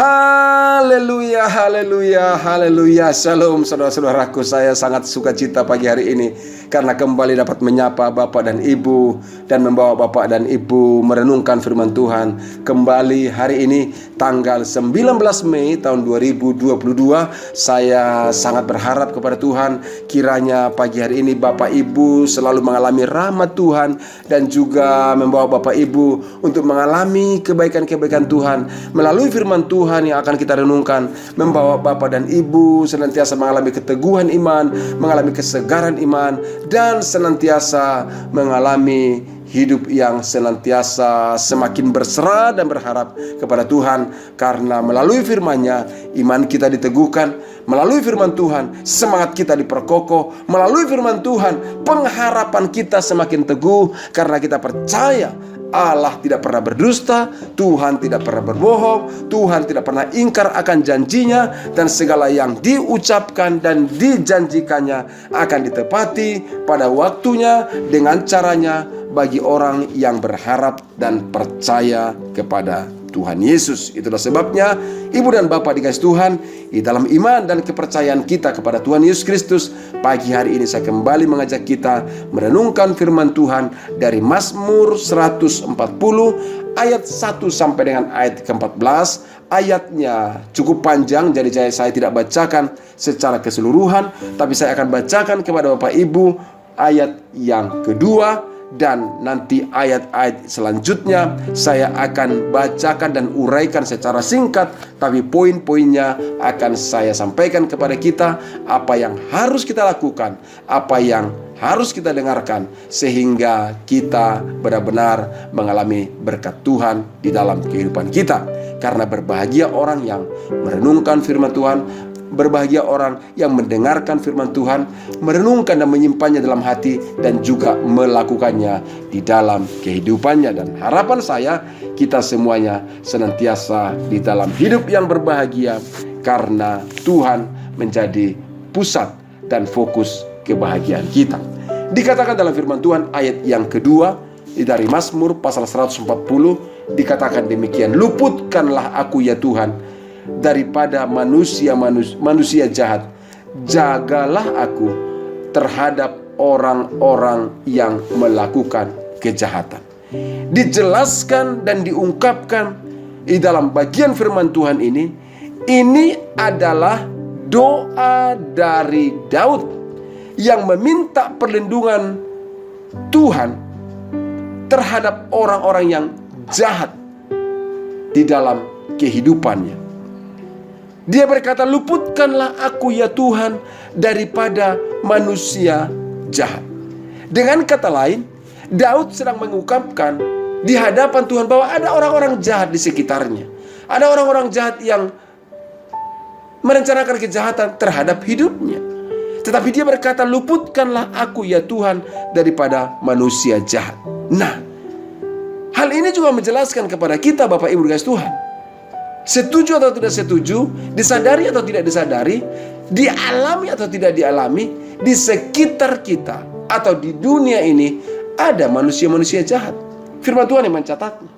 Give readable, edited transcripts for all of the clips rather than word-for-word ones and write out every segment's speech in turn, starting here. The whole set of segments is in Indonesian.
Haleluya, haleluya, haleluya. Shalom saudara-saudaraku, saya sangat sukacita pagi hari ini karena kembali dapat menyapa Bapak dan Ibu dan membawa Bapak dan Ibu merenungkan firman Tuhan. Kembali hari ini tanggal 19 Mei tahun 2022. Saya sangat berharap kepada Tuhan kiranya pagi hari ini Bapak Ibu selalu mengalami rahmat Tuhan dan juga membawa Bapak Ibu untuk mengalami kebaikan-kebaikan Tuhan melalui firman Tuhan yang akan kita renungkan, membawa Bapak dan Ibu senantiasa mengalami keteguhan iman, mengalami kesegaran iman, dan senantiasa mengalami hidup yang senantiasa semakin berserah dan berharap kepada Tuhan. Karena melalui firman-Nya iman kita diteguhkan, melalui firman Tuhan semangat kita diperkokoh, melalui firman Tuhan pengharapan kita semakin teguh karena kita percaya Allah tidak pernah berdusta, Tuhan tidak pernah berbohong, Tuhan tidak pernah ingkar akan janjinya, dan segala yang diucapkan dan dijanjikannya akan ditepati pada waktunya dengan caranya bagi orang yang berharap dan percaya kepada Tuhan Yesus. Itulah sebabnya Ibu dan Bapak dikasih Tuhan, di dalam iman dan kepercayaan kita kepada Tuhan Yesus Kristus, pagi hari ini saya kembali mengajak kita merenungkan firman Tuhan dari Mazmur 140 ayat 1 sampai dengan ayat ke-14. Ayatnya cukup panjang, jadi saya tidak bacakan secara keseluruhan, tapi saya akan bacakan kepada Bapak Ibu ayat yang kedua, dan nanti ayat-ayat selanjutnya saya akan bacakan dan uraikan secara singkat, tapi poin-poinnya akan saya sampaikan kepada kita, apa yang harus kita lakukan, apa yang harus kita dengarkan, sehingga kita benar-benar mengalami berkat Tuhan di dalam kehidupan kita. Karena berbahagia orang yang merenungkan firman Tuhan, berbahagia orang yang mendengarkan firman Tuhan, merenungkan dan menyimpannya dalam hati, dan juga melakukannya di dalam kehidupannya. Dan harapan saya, kita semuanya senantiasa di dalam hidup yang berbahagia, karena Tuhan menjadi pusat dan fokus kebahagiaan kita. Dikatakan dalam firman Tuhan ayat yang kedua dari Mazmur pasal 140, dikatakan demikian: luputkanlah aku ya Tuhan daripada manusia jahat, jagalah aku terhadap orang-orang yang melakukan kejahatan. Dijelaskan dan diungkapkan di dalam bagian firman Tuhan ini adalah doa dari Daud yang meminta perlindungan Tuhan terhadap orang-orang yang jahat di dalam kehidupannya. Dia berkata, luputkanlah aku ya Tuhan daripada manusia jahat. Dengan kata lain, Daud sedang mengungkapkan di hadapan Tuhan bahwa ada orang-orang jahat di sekitarnya. Ada orang-orang jahat yang merencanakan kejahatan terhadap hidupnya. Tetapi dia berkata, luputkanlah aku ya Tuhan daripada manusia jahat. Nah, hal ini juga menjelaskan kepada kita Bapak Ibu dikasih Tuhan, setuju atau tidak setuju, disadari atau tidak disadari, dialami atau tidak dialami, di sekitar kita atau di dunia ini ada manusia-manusia jahat. Firman Tuhan yang mencatatnya.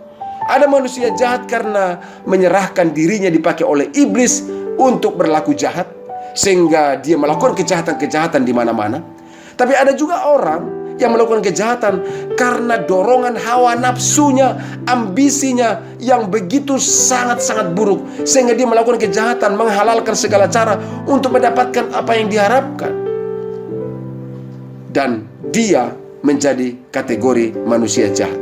Ada manusia jahat karena menyerahkan dirinya dipakai oleh iblis untuk berlaku jahat, sehingga dia melakukan kejahatan-kejahatan di mana-mana. Tapi ada juga orang yang melakukan kejahatan karena dorongan hawa nafsunya, ambisinya yang begitu sangat-sangat buruk, sehingga dia melakukan kejahatan, menghalalkan segala cara untuk mendapatkan apa yang diharapkan. Dan dia menjadi kategori manusia jahat.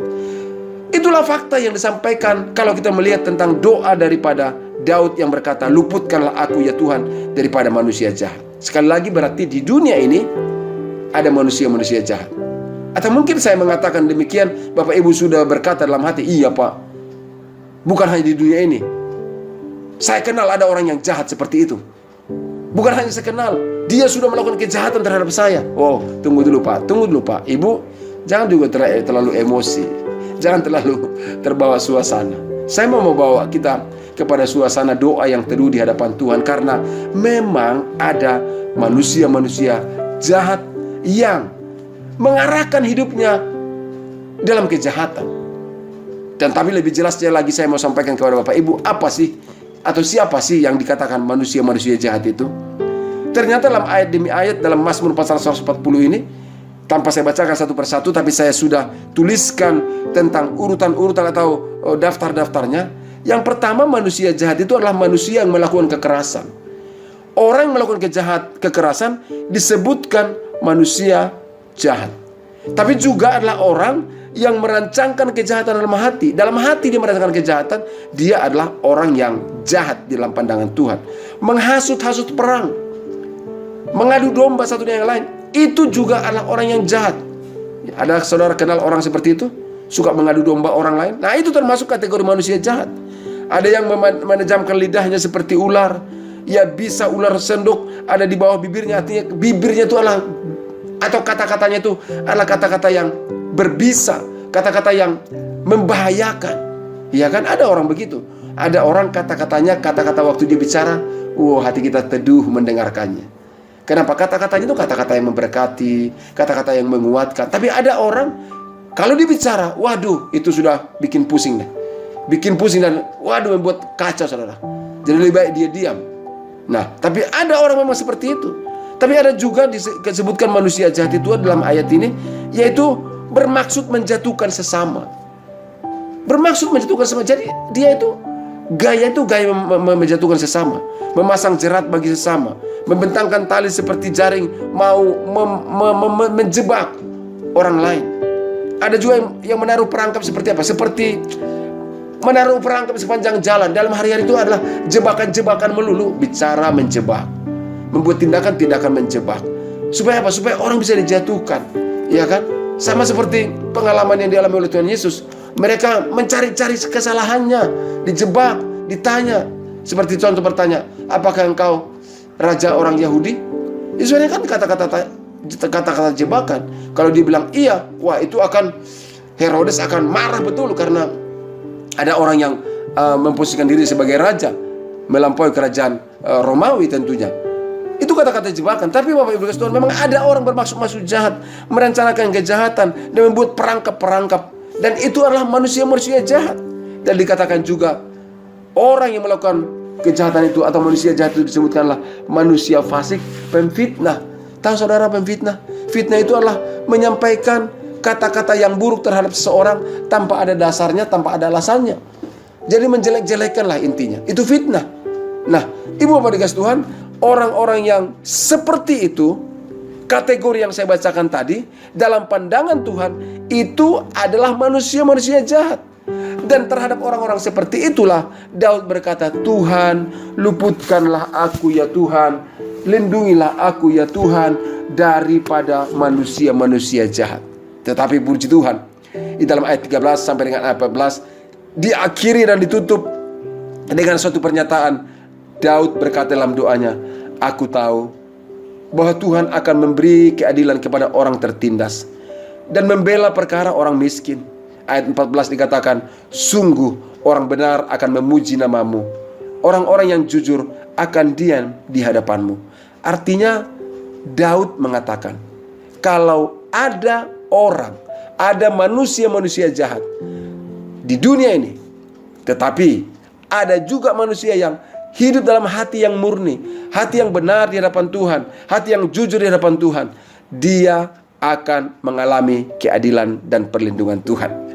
Itulah fakta yang disampaikan kalau kita melihat tentang doa daripada Daud yang berkata, luputkanlah aku ya Tuhan daripada manusia jahat. Sekali lagi, berarti di dunia ini ada manusia-manusia jahat. Atau mungkin saya mengatakan demikian, Bapak Ibu sudah berkata dalam hati, iya Pak, bukan hanya di dunia ini. Saya kenal ada orang yang jahat seperti itu. Bukan hanya saya kenal, dia sudah melakukan kejahatan terhadap saya. Oh, tunggu dulu Pak, tunggu dulu Pak. Ibu, jangan juga terlalu emosi, jangan terlalu terbawa suasana. Saya mau membawa kita kepada suasana doa yang teduh di hadapan Tuhan, karena memang ada manusia-manusia jahat yang mengarahkan hidupnya dalam kejahatan. Dan tapi lebih jelasnya lagi saya mau sampaikan kepada Bapak Ibu, apa sih Atau siapa sih yang dikatakan manusia-manusia jahat itu? Ternyata dalam ayat demi ayat dalam Mazmur pasal 140 ini, tanpa saya bacakan satu persatu, tapi saya sudah tuliskan tentang urutan-urutan atau daftar-daftarnya. Yang pertama, manusia jahat itu adalah manusia yang melakukan kekerasan. Orang yang melakukan kekerasan disebutkan manusia jahat. Tapi juga adalah orang yang merancangkan kejahatan dalam hati. Dalam hati dia merancangkan kejahatan. Dia adalah orang yang jahat di dalam pandangan Tuhan. Menghasut-hasut perang, mengadu domba satu dengan yang lain, itu juga adalah orang yang jahat. Ada saudara kenal orang seperti itu? Suka mengadu domba orang lain? Nah, itu termasuk kategori manusia jahat. Ada yang menejamkan lidahnya seperti ular. Ya, bisa ular sendok ada di bawah bibirnya. Artinya bibirnya itu adalah, atau kata-katanya itu adalah kata-kata yang berbisa, kata-kata yang membahayakan. Ya kan, ada orang begitu. Ada orang kata-katanya, kata-kata waktu dia bicara, hati kita teduh mendengarkannya. Kenapa? Kata-katanya itu kata-kata yang memberkati, kata-kata yang menguatkan. Tapi ada orang, kalau dia bicara, waduh, itu sudah bikin pusing deh. Bikin pusing dan waduh, membuat kacau, saudara. Jadi lebih baik dia diam. Nah, tapi ada orang memang seperti itu. Tapi ada juga disebutkan manusia jahat itu dalam ayat ini, yaitu bermaksud menjatuhkan sesama. Bermaksud menjatuhkan sesama. Jadi dia itu gaya menjatuhkan sesama, memasang jerat bagi sesama, membentangkan tali seperti jaring, mau menjebak orang lain. Ada juga yang menaruh perangkap seperti apa? Seperti menaruh perangkap sepanjang jalan. Dalam hari-hari itu adalah jebakan-jebakan melulu, bicara menjebak, membuat tindakan-tindakan menjebak. Supaya apa? Supaya orang bisa dijatuhkan, ya kan? Sama seperti pengalaman yang dialami oleh Tuhan Yesus. Mereka mencari-cari kesalahannya, dijebak, ditanya. Seperti contoh bertanya, apakah engkau raja orang Yahudi? Itu sebenarnya kan kata-kata jebakan. Kalau dia bilang iya, wah itu akan, Herodes akan marah betul, karena ada orang yang memposisikan diri sebagai raja, melampaui kerajaan Romawi tentunya. Itu kata-kata jebakan. Tapi Bapak Ibu Tuhan, memang ada orang bermaksud jahat, merencanakan kejahatan dan membuat perangkap-perangkap. Dan itu adalah manusia-manusia jahat. Dan dikatakan juga orang yang melakukan kejahatan itu atau manusia jahat itu disebutkanlah manusia fasik, pemfitnah. Tahu saudara pemfitnah? Fitnah itu adalah menyampaikan kata-kata yang buruk terhadap seseorang tanpa ada dasarnya, tanpa ada alasannya. Jadi menjelek-jelekkanlah intinya. Itu fitnah. Nah, Ibu Bapak dikasih Tuhan, orang-orang yang seperti itu, kategori yang saya bacakan tadi, dalam pandangan Tuhan, itu adalah manusia-manusia jahat. Dan terhadap orang-orang seperti itulah Daud berkata, Tuhan, luputkanlah aku ya Tuhan, lindungilah aku ya Tuhan daripada manusia-manusia jahat. Tetapi puji Tuhan, di dalam ayat 13 sampai dengan ayat 14, diakhiri dan ditutup dengan suatu pernyataan. Daud berkata dalam doanya, aku tahu bahwa Tuhan akan memberi keadilan kepada orang tertindas dan membela perkara orang miskin. Ayat 14 dikatakan, sungguh orang benar akan memuji namamu, orang-orang yang jujur akan diam di hadapanmu. Artinya Daud mengatakan, kalau ada orang, ada manusia-manusia jahat di dunia ini, tetapi ada juga manusia yang hidup dalam hati yang murni, hati yang benar di hadapan Tuhan, hati yang jujur di hadapan Tuhan, dia akan mengalami keadilan dan perlindungan Tuhan.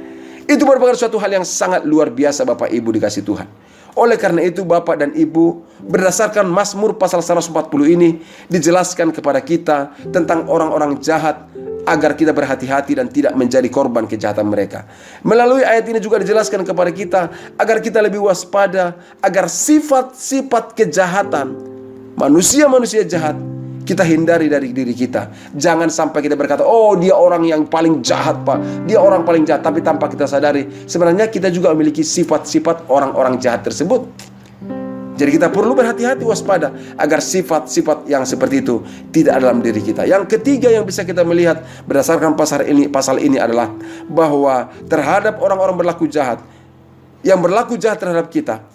Itu merupakan suatu hal yang sangat luar biasa Bapak Ibu dikasih Tuhan. Oleh karena itu Bapak dan Ibu, berdasarkan Mazmur pasal 140 ini dijelaskan kepada kita tentang orang-orang jahat, agar kita berhati-hati dan tidak menjadi korban kejahatan mereka. Melalui ayat ini juga dijelaskan kepada kita agar kita lebih waspada, agar sifat-sifat kejahatan manusia-manusia jahat kita hindari dari diri kita. Jangan sampai kita berkata, oh dia orang yang paling jahat Pak, dia orang paling jahat. Tapi tanpa kita sadari, sebenarnya kita juga memiliki sifat-sifat orang-orang jahat tersebut. Jadi kita perlu berhati-hati, waspada, agar sifat-sifat yang seperti itu tidak dalam diri kita. Yang ketiga yang bisa kita melihat berdasarkan pasal ini adalah bahwa terhadap orang-orang berlaku jahat, yang berlaku jahat terhadap kita,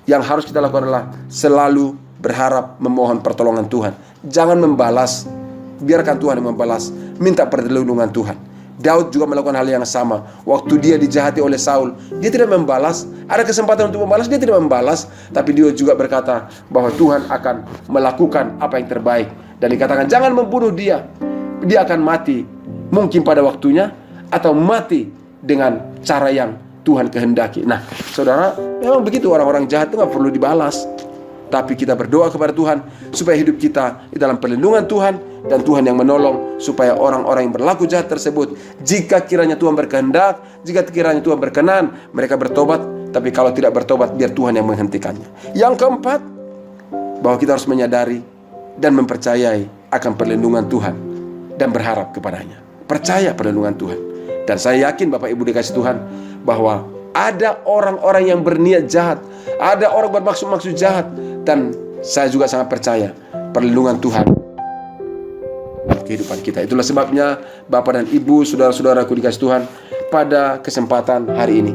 yang harus kita lakukan adalah selalu berharap memohon pertolongan Tuhan. Jangan membalas, biarkan Tuhan yang membalas. Minta perlindungan Tuhan. Daud juga melakukan hal yang sama. Waktu dia dijahati oleh Saul, dia tidak membalas. Ada kesempatan untuk membalas, dia tidak membalas. Tapi dia juga berkata bahwa Tuhan akan melakukan apa yang terbaik. Dan dikatakan jangan membunuh dia. Dia akan mati mungkin pada waktunya, atau mati dengan cara yang Tuhan kehendaki. Nah, saudara, memang begitu, orang-orang jahat itu gak perlu dibalas. Tapi kita berdoa kepada Tuhan supaya hidup kita di dalam perlindungan Tuhan, dan Tuhan yang menolong supaya orang-orang yang berlaku jahat tersebut, jika kiranya Tuhan berkehendak, jika kiranya Tuhan berkenan, mereka bertobat. Tapi kalau tidak bertobat, biar Tuhan yang menghentikannya. Yang keempat, bahwa kita harus menyadari dan mempercayai akan perlindungan Tuhan dan berharap kepadanya. Percaya perlindungan Tuhan. Dan saya yakin Bapak Ibu dikasih Tuhan, bahwa ada orang-orang yang berniat jahat, ada orang bermaksud-maksud jahat. Dan saya juga sangat percaya perlindungan Tuhan dalam kehidupan kita. Itulah sebabnya Bapak dan Ibu, saudara-saudaraku dikasih Tuhan, pada kesempatan hari ini,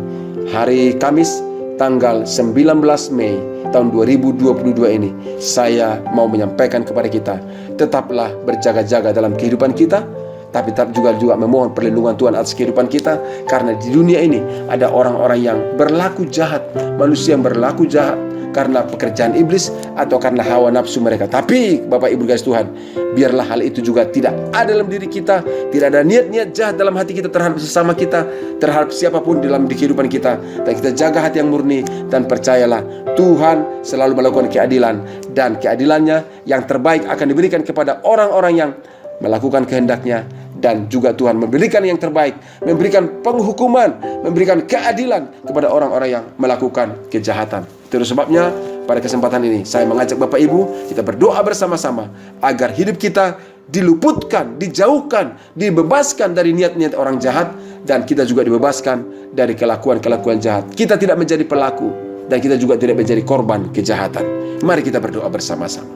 hari Kamis tanggal 19 Mei tahun 2022 ini, saya mau menyampaikan kepada kita, tetaplah berjaga-jaga dalam kehidupan kita, tapi tetap juga memohon perlindungan Tuhan atas kehidupan kita. Karena di dunia ini ada orang-orang yang berlaku jahat, manusia yang berlaku jahat karena pekerjaan iblis atau karena hawa nafsu mereka. Tapi Bapak Ibu guys Tuhan, biarlah hal itu juga tidak ada dalam diri kita. Tidak ada niat-niat jahat dalam hati kita terhadap sesama kita, terhadap siapapun dalam kehidupan kita. Dan kita jaga hati yang murni, dan percayalah Tuhan selalu melakukan keadilan, dan keadilannya yang terbaik akan diberikan kepada orang-orang yang melakukan kehendaknya. Dan juga Tuhan memberikan yang terbaik, memberikan penghukuman, memberikan keadilan kepada orang-orang yang melakukan kejahatan. Terus sebabnya pada kesempatan ini saya mengajak Bapak Ibu, kita berdoa bersama-sama agar hidup kita diluputkan, dijauhkan, dibebaskan dari niat-niat orang jahat, dan kita juga dibebaskan dari kelakuan-kelakuan jahat. Kita tidak menjadi pelaku, dan kita juga tidak menjadi korban kejahatan. Mari kita berdoa bersama-sama.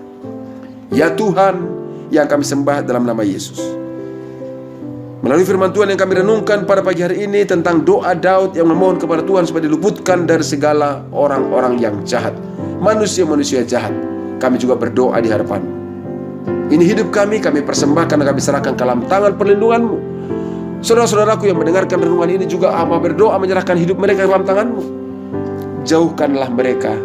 Ya Tuhan yang kami sembah dalam nama Yesus, melalui firman Tuhan yang kami renungkan pada pagi hari ini tentang doa Daud yang memohon kepada Tuhan supaya diluputkan dari segala orang-orang yang jahat, manusia-manusia jahat, kami juga berdoa di hadapan. Ini hidup kami persembahkan dan kami serahkan ke dalam tangan perlindungan-Mu. Saudara-saudaraku yang mendengarkan renungan ini juga berdoa menyerahkan hidup mereka ke dalam tangan-Mu. Jauhkanlah mereka,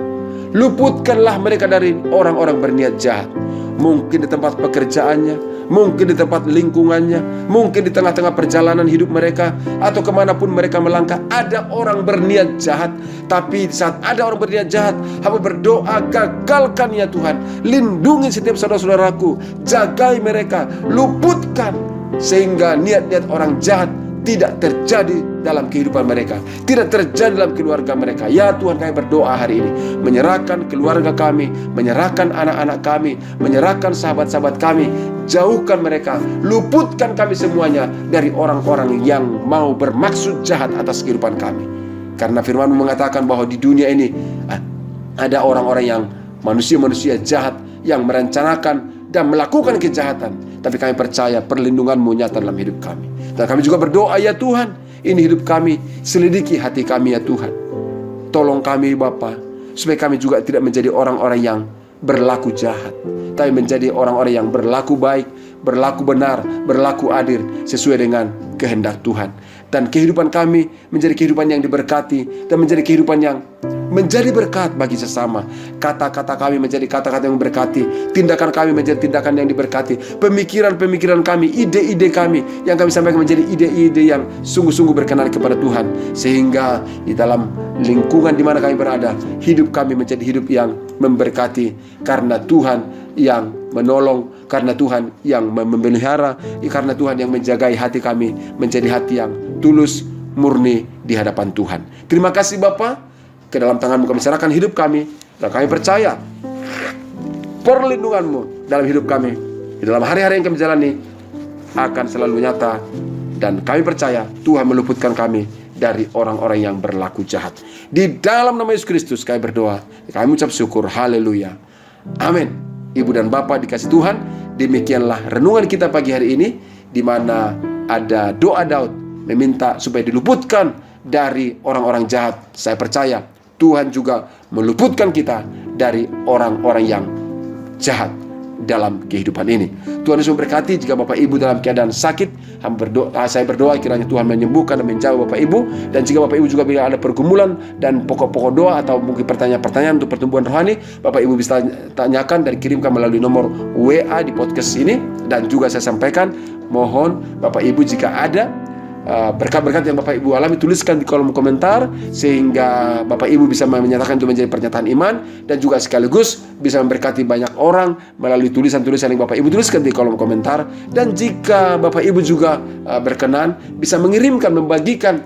luputkanlah mereka dari orang-orang berniat jahat. Mungkin di tempat pekerjaannya, mungkin di tempat lingkungannya, mungkin di tengah-tengah perjalanan hidup mereka, atau kemanapun mereka melangkah, ada orang berniat jahat. Tapi saat ada orang berniat jahat, hamba berdoa, gagalkan ya Tuhan. Lindungi setiap saudara-saudaraku, jagai mereka, luputkan, sehingga niat-niat orang jahat tidak terjadi dalam kehidupan mereka, tidak terjadi dalam keluarga mereka. Ya Tuhan, kami berdoa hari ini, menyerahkan keluarga kami, menyerahkan anak-anak kami, menyerahkan sahabat-sahabat kami. Jauhkan mereka, luputkan kami semuanya dari orang-orang yang mau bermaksud jahat atas kehidupan kami. Karena firman-Mu mengatakan bahwa di dunia ini ada orang-orang yang manusia-manusia jahat yang merencanakan dan melakukan kejahatan. Tapi kami percaya perlindungan-Mu nyata dalam hidup kami. Dan kami juga berdoa, ya Tuhan, ini hidup kami, selidiki hati kami ya Tuhan. Tolong kami Bapa, supaya kami juga tidak menjadi orang-orang yang berlaku jahat, tapi menjadi orang-orang yang berlaku baik, berlaku benar, berlaku adil sesuai dengan kehendak Tuhan. Dan kehidupan kami menjadi kehidupan yang diberkati, dan menjadi kehidupan yang menjadi berkat bagi sesama. Kata-kata kami menjadi kata-kata yang memberkati, tindakan kami menjadi tindakan yang diberkati, pemikiran-pemikiran kami, ide-ide kami yang kami sampaikan menjadi ide-ide yang sungguh-sungguh berkenan kepada Tuhan. Sehingga di dalam lingkungan di mana kami berada, hidup kami menjadi hidup yang memberkati, karena Tuhan yang menolong, karena Tuhan yang memelihara, karena Tuhan yang menjagai hati kami menjadi hati yang tulus, murni di hadapan Tuhan. Terima kasih Bapa. Ke dalam tangan-Mu kami serahkan hidup kami, dan kami percaya perlindungan-Mu dalam hidup kami, di dalam hari-hari yang kami jalani akan selalu nyata. Dan kami percaya Tuhan meluputkan kami dari orang-orang yang berlaku jahat. Di dalam nama Yesus Kristus kami berdoa, kami ucap syukur, haleluya, amin. Ibu dan Bapak dikasih Tuhan, demikianlah renungan kita pagi hari ini, di mana ada doa Daud meminta supaya diluputkan dari orang-orang jahat. Saya percaya Tuhan juga meluputkan kita dari orang-orang yang jahat, dalam kehidupan ini. Tuhan Yesus memberkati. Jika Bapak Ibu dalam keadaan sakit, saya berdoa kiranya Tuhan menyembuhkan dan menjawab Bapak Ibu. Dan jika Bapak Ibu juga bila ada pergumulan dan pokok-pokok doa atau mungkin pertanyaan-pertanyaan untuk pertumbuhan rohani, Bapak Ibu bisa tanyakan dan kirimkan melalui nomor WA di podcast ini. Dan juga saya sampaikan, mohon Bapak Ibu jika ada berkat-berkat yang Bapak Ibu alami, tuliskan di kolom komentar, sehingga Bapak Ibu bisa menyatakan itu menjadi pernyataan iman, dan juga sekaligus bisa memberkati banyak orang melalui tulisan-tulisan yang Bapak Ibu tuliskan di kolom komentar. Dan jika Bapak Ibu juga berkenan, bisa mengirimkan, membagikan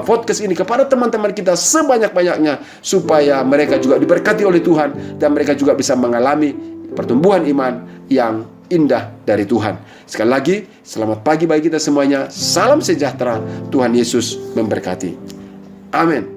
podcast ini kepada teman-teman kita sebanyak-banyaknya, supaya mereka juga diberkati oleh Tuhan dan mereka juga bisa mengalami pertumbuhan iman yang indah dari Tuhan. Sekali lagi, selamat pagi bagi kita semuanya. Salam sejahtera. Tuhan Yesus memberkati. Amin.